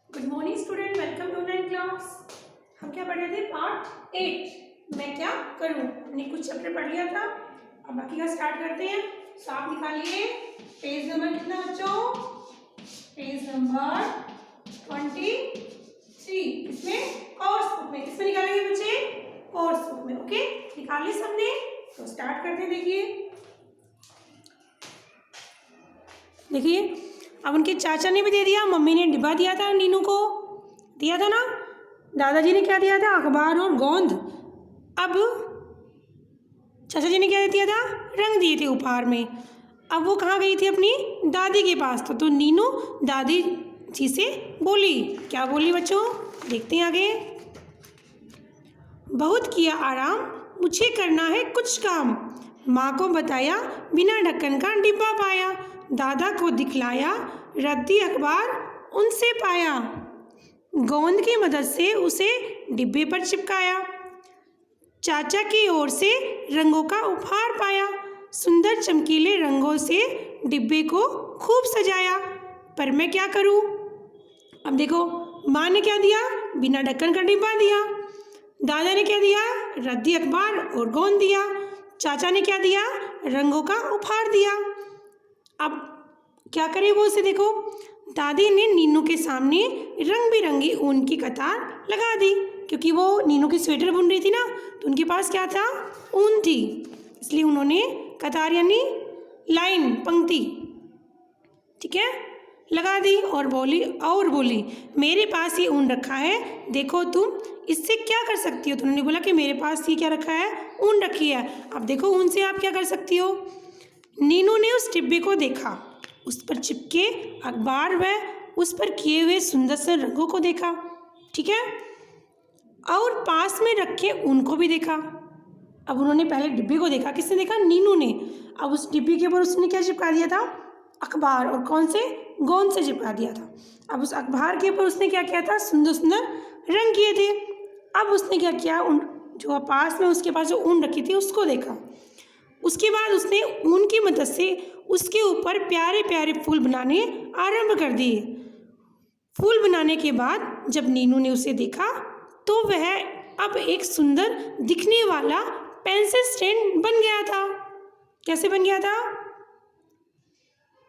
Good morning student, welcome to online class. हम क्या पढ़ रहे थे? पार्ट 8 मैं क्या करूं। हमने कुछ चैप्टर पढ़ लिया था, अब बाकी का स्टार्ट करते हैं। तो आप निकालिए पेज नंबर कितना बच्चों? Page number 23। इसमें कोर्स बुक में, किसमें निकालेंगे बच्चे? कोर्स बुक में। ओके, निकाल लिया सबने? तो स्टार्ट करते हैं। देखिए अब उनके चाचा ने भी दे दिया, मम्मी ने डिब्बा दिया था, नीनू को दिया था ना, दादाजी ने क्या दिया था? अखबार और गोंद। अब चाचा जी ने क्या दिया था? रंग दिए थे उपहार में। अब वो कहाँ गई थी? अपनी दादी के पास। तो नीनू दादी जी से बोली। क्या बोली बच्चों? देखते हैं आगे। बहुत किया आराम, मुझे करना है कुछ काम। माँ को बताया, बिना ढक्कन का डिब्बा पाया। दादा को दिखलाया, रद्दी अखबार उनसे पाया। गोंद की मदद से उसे डिब्बे पर चिपकाया। चाचा की ओर से रंगों का उपहार पाया। सुंदर चमकीले रंगों से डिब्बे को खूब सजाया। पर मैं क्या करूं? अब देखो, माँ ने क्या दिया? बिना ढक्कन का डिब्बा दिया। दादा ने क्या दिया? रद्दी अखबार और गोंद दिया। चाचा ने क्या दिया? रंगों का उपहार दिया। अब क्या करे वो? उसे देखो, दादी ने नीनू के सामने रंग बिरंगी ऊन की कतार लगा दी, क्योंकि वो नीनू की स्वेटर बुन रही थी ना, तो उनके पास क्या था? ऊन थी, इसलिए उन्होंने कतार यानी लाइन, पंक्ति, ठीक है, लगा दी। और बोली मेरे पास ये ऊन रखा है, देखो तुम इससे क्या कर सकती हो। तो उन्होंने बोला कि मेरे पास ये क्या रखा है? ऊन रखी है। अब देखो ऊन से आप क्या कर सकती हो। नीनू ने उस डिब्बे को देखा, उस पर चिपके अखबार व उस पर किए हुए सुंदर से रंगों को देखा, ठीक है, और पास में रखे ऊन को भी देखा। अब उन्होंने पहले डिब्बे को देखा। किसने देखा? नीनू ने। अब उस डिब्बे के ऊपर उसने क्या चिपका दिया था? अखबार। और कौन से? गोंद से चिपका दिया था। अब उस अखबार के ऊपर उसने क्या किया था? सुंदर सुंदर रंग किए थे। अब उसने क्या किया? उन जो पास में उसके पास जो ऊन रखी थी उसको देखा। उसके बाद उसने ऊन की मदद से उसके ऊपर प्यारे प्यारे फूल बनाने आरंभ कर दिए। फूल बनाने के बाद जब नीनू ने उसे देखा तो वह अब एक सुंदर दिखने वाला पेंसिल स्टैंड बन गया था। कैसे बन गया था?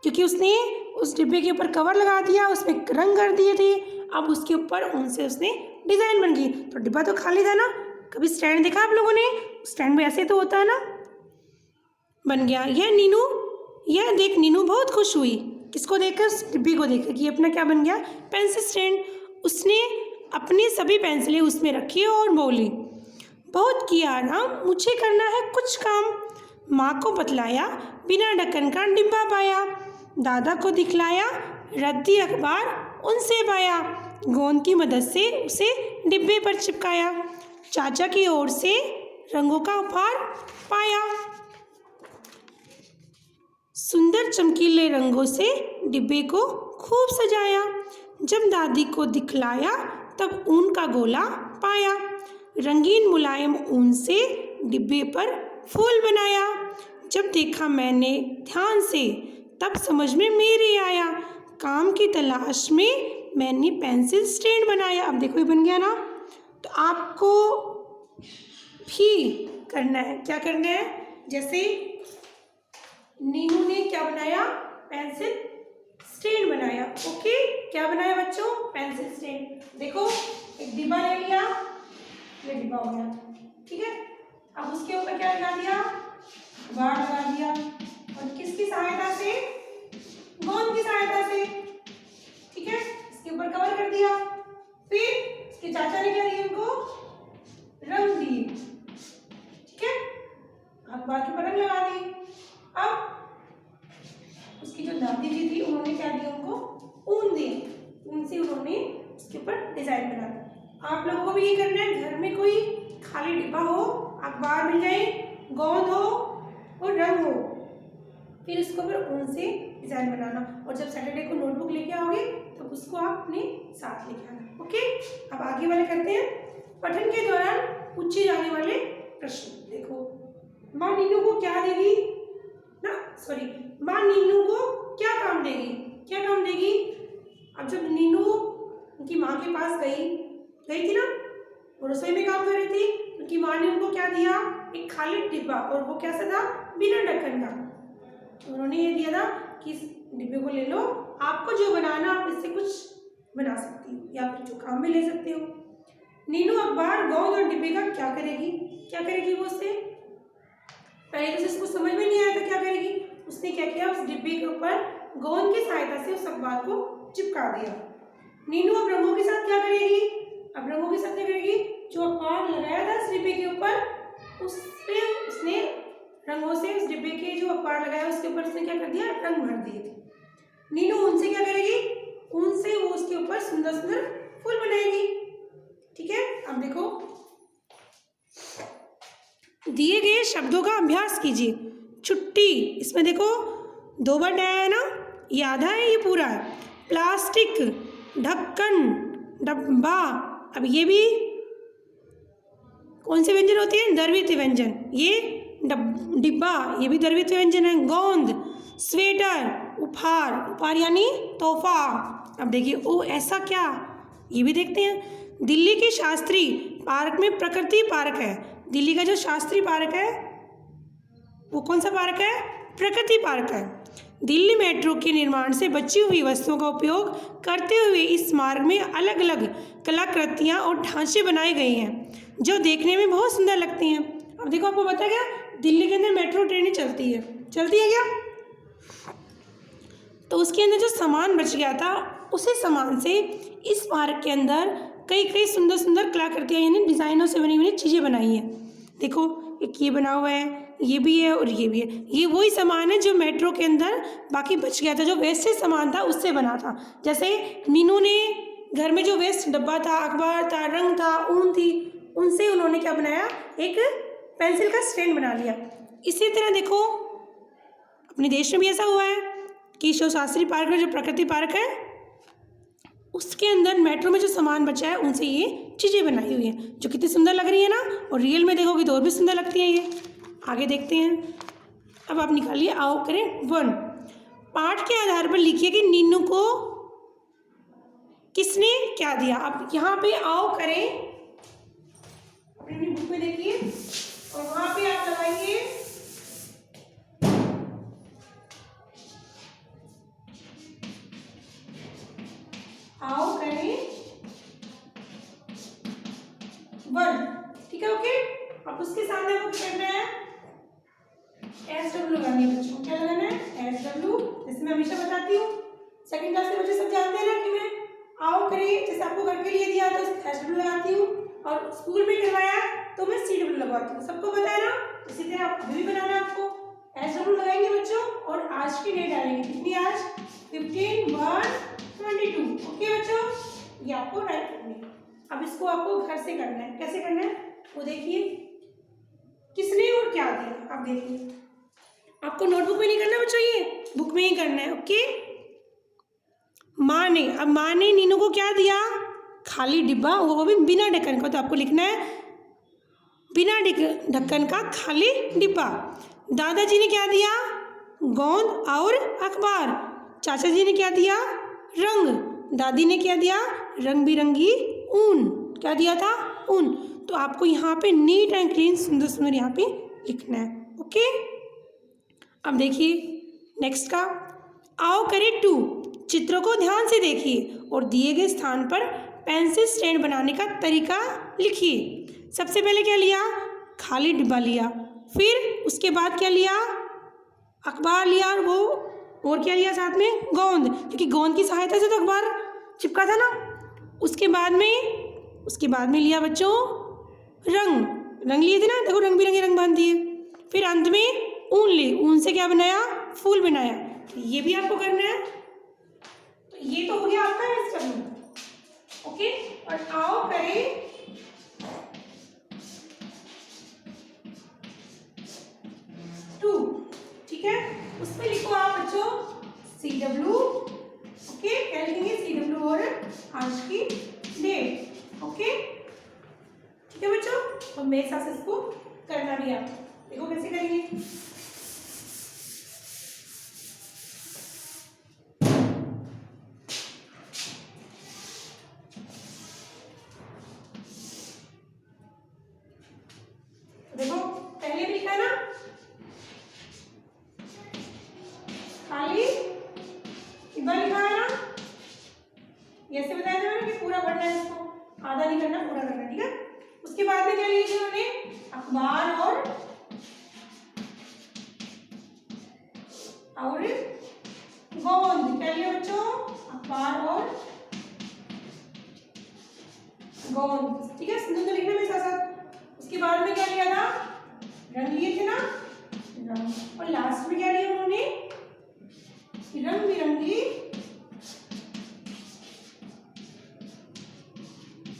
क्योंकि उसने उस डिब्बे के ऊपर कवर लगा दिया, उसमें रंग कर दिए थे। अब उसके ऊपर उनसे उसने डिजाइन बन गई। तो डिब्बा तो खाली था ना। कभी स्टैंड देखा आप लोगों ने? स्टैंड में ऐसे तो होता है ना। बन गया। यह देख नीनू बहुत खुश हुई। किसको देखकर? डिब्बे को देखकर कि अपना क्या बन गया? Pencil stand. उसने अपनी सभी पेंसिलें उसमें रखी और बोली, बहुत किया आराम, मुझे करना है कुछ काम। माँ को बतलाया, बिना ढक्कन का डिब्बा पाया। दादा को दिखलाया, रद्दी अखबार उनसे पाया। गोंद की मदद से उसे डिब्बे पर चिपकाया। चाचा की ओर से रंगों का उपहार पाया। सुंदर चमकीले रंगों से डिब्बे को खूब सजाया। जब दादी को दिखलाया तब ऊन का गोला पाया। रंगीन मुलायम ऊन से डिब्बे पर फूल बनाया। जब देखा मैंने ध्यान से तब समझ में मेरे आया। काम की तलाश में मैंने पेंसिल स्टैंड बनाया। अब देखो ये बन गया ना। तो आपको भी करना है। क्या करना है? जैसे नीनू ने क्या बनाया? पेंसिल स्टैंड बनाया। ओके, क्या बनाया बच्चों? Pencil stand. देखो एक डिब्बा ले लिया, ये डिब्बा हो गया, ठीक है। अब उसके ऊपर क्या लगा दिया? अखबार लगा दिया। और किसकी सहायता से? गोंद की सहायता से, ठीक है। इसके ऊपर कवर कर दिया। फिर इसके चाचा ने क्या दिया? उनको रंग दिए, ठीक है। अखबार के ऊपर रंग लगा दिए। अब उसकी जो दादी जी थी उन्होंने क्या दिया? उनको ऊन दिए। ऊन से उन्होंने उसके ऊपर डिजाइन बना दिया। आप लोगों को भी ये करना है। घर में कोई खाली डिब्बा हो, अखबार मिल जाए, गोंद हो और रंग हो, फिर इसको फिर ऊन से डिजाइन बनाना। और जब सैटरडे को नोटबुक लेके आओगे तो उसको आप अपने साथ लेके आना। ओके, अब आगे वाले करते हैं। पठन के दौरान पूछे जाने वाले प्रश्न। देखो, माँ नीनू को क्या देगी ना, सॉरी, माँ नीनू को क्या काम देगी? क्या काम देगी? अब जब नीनू उनकी माँ के पास गई थी ना, और रसोई में काम कर रही थी। उनकी माँ ने उनको क्या दिया, एक खाली डिब्बा, और वो कैसा था, बिना ढक्कन का। उन्होंने ये दिया था कि इस डिब्बे को ले लो, आपको जो बनाना आप इससे कुछ बना सकती हो या फिर जो काम में ले सकते हो। नीनू अखबार, गोंद और डिब्बे का क्या करेगी वो उससे? पहले तो उसको समझ में नहीं आया था क्या करेगी। उसने क्या किया, उस डिब्बे के ऊपर गोंद की सहायता से उस अखबार को चिपका दिया। नीनू अब रंगों के साथ क्या करेगी? अब रंगों के साथ क्या करेगी, जो अखबार लगाया था इस डिब्बे के ऊपर, उस पे उसने रंगों से, उस डिब्बे के जो अखबार लगाया उसके ऊपर उसने क्या कर दिया, रंग भर दिए थे। नीनू उनसे क्या करेगी, उनसे वो उसके ऊपर सुंदर सुंदर फूल बनाएगी। ठीक है, अब देखो, दिए गए शब्दों का अभ्यास कीजिए। छुट्टी, इसमें देखो 2 बार डाया है ना, ये आधा है, ये पूरा है। प्लास्टिक, ढक्कन, डब्बा, अब ये भी कौन से व्यंजन होते हैं, द्रवित व्यंजन। ये डिब्बा, ये भी द्रवित व्यंजन है। गोंद, स्वेटर, उपहार यानी तोहफा। अब देखिए, ओ ऐसा क्या, ये भी देखते हैं। दिल्ली के शास्त्री पार्क में प्रकृति पार्क है। दिल्ली का जो शास्त्री पार्क है वो कौन सा पार्क है, प्रकृति पार्क है। दिल्ली मेट्रो के निर्माण से बची हुई वस्तुओं का उपयोग करते हुए इस मार्ग में अलग अलग कलाकृतियाँ और ढांचे बनाए गए हैं जो देखने में बहुत सुंदर लगती हैं। अब देखो, आपको पता है क्या, दिल्ली के अंदर मेट्रो ट्रेनें चलती है क्या? तो उसके अंदर जो सामान बच गया था, उसी सामान से इस पार्क के अंदर कई सुंदर सुंदर कलाकृतियाँ यानी डिज़ाइनों से बनी हुई चीज़ें बनाई हैं। देखो, एक ये बना हुआ है, ये भी है और ये भी है। ये वही सामान है जो मेट्रो के अंदर बाकी बच गया था, जो वेस्टेज सामान था उससे बना था। जैसे मीनू ने घर में जो वेस्ट डब्बा था, अखबार था, रंग था, ऊन थी, उनसे उन्होंने क्या बनाया, एक पेंसिल का स्टैंड बना लिया। इसी तरह देखो, अपने देश में भी ऐसा हुआ है कि जो शास्त्री पार्क है, जो प्रकृति पार्क है, उसके अंदर मेट्रो में जो सामान बचा है उनसे ये चीज़ें बनाई हुई हैं, जो कितनी सुंदर लग रही है ना। और रियल में देखोगे तो और भी सुंदर लगती है ये। आगे देखते हैं। अब आप निकालिए, आओ करें 1। पाठ के आधार पर लिखिए कि नीनू को किसने क्या दिया। अब यहाँ पे आओ करें, अपनी बुक में देखिए, और वहाँ पे आप लगाइए आओ करें 1। ठीक है, ओके। अब उसके सामने आपको क्या करना है, SW लगानी है बच्चों। क्या लगाना है, SW। जैसे मैं हमेशा बताती हूँ, सेकंड क्लास के बच्चे सब जानते हैं ना कि मैं आओ करें, जैसे आपको घर के लिए दिया तो SW लगाती हूँ, और स्कूल में करवाया तो मैं CW लगवाती हूँ। सबको पता है ना, इसी तरह आप अभी भी बनाना है, आपको SW लगाएंगे बच्चों, और आज की डेट डालेंगे। कितनी आज, 15/1/22। ओके बच्चों, ये आपको राइट करनी है। अब इसको आपको घर से करना है। कैसे करना है वो देखिए, किसने और क्या दिया। आप देखिए, आपको नोटबुक में नहीं करना बच्चों, ये बुक में ही करना है। ओके, माँ ने, अब माँ ने नीनू को क्या दिया, खाली डिब्बा, वो भी बिना ढक्कन का। तो आपको लिखना है बिना ढक्कन का खाली डिब्बा। दादाजी ने क्या दिया, गोंद और अखबार। चाचा जी ने क्या दिया, रंग। दादी ने क्या दिया, रंग बिरंगी ऊन। क्या दिया था, ऊन। तो आपको यहाँ पे नीट एंड क्लीन सुंदर सुंदर यहाँ पे लिखना है। ओके, अब देखिए नेक्स्ट का, आओ करें 2। चित्रों को ध्यान से देखिए और दिए गए स्थान पर पेंसिल स्टैंड बनाने का तरीका लिखिए। सबसे पहले क्या लिया, खाली डिब्बा लिया, फिर उसके बाद क्या लिया, अखबार लिया, और क्या लिया साथ में, गोंद, क्योंकि गोंद की सहायता से तो अखबार चिपका था ना। उसके बाद में लिया बच्चों रंग लिए थे ना, देखो रंग बिरंगे रंग बांध दिए। फिर अंत में ऊन ली, ऊन से क्या बनाया, फूल बनाया। तो ये भी आपको करना है। तो ये तो हो गया आपका SW। ओके, और आओ करें 2। ठीक है, उसमें लिखो आप बच्चों CW। ओके, क्या लिखेंगे, CW और आज की डेट। ओके, ठीक है बच्चों, और मेरे साथ इसको करना भी आप देखो कैसे करेंगे। ये ऐसे बताया था मैंने कि पूरा पढ़ना है इसको, आधा नहीं करना, पूरा करना, ठीक है। उसके बाद में क्या लिया था उन्होंने, अखबार और गोंद। क्या लिया बच्चों, अखबार और गोंद, ठीक है। सिंधु तो लिखने में साथ साथ। उसके बाद में क्या लिया था, रंग लिए थे ना, रंग। और लास्ट में क्या लिया उन्होंने, रंग बिरंगी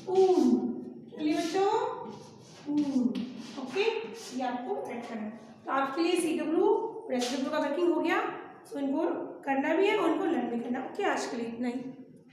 ऊन। चलिए बच्चों, ऊन, ओके। ये आपको ऐड करना है। तो आपके लिए CW रेसिडब्ल्यू का वर्किंग हो गया। सो इनको करना भी है और इनको लर्न भी करना। ओके, आज के लिए इतना ही।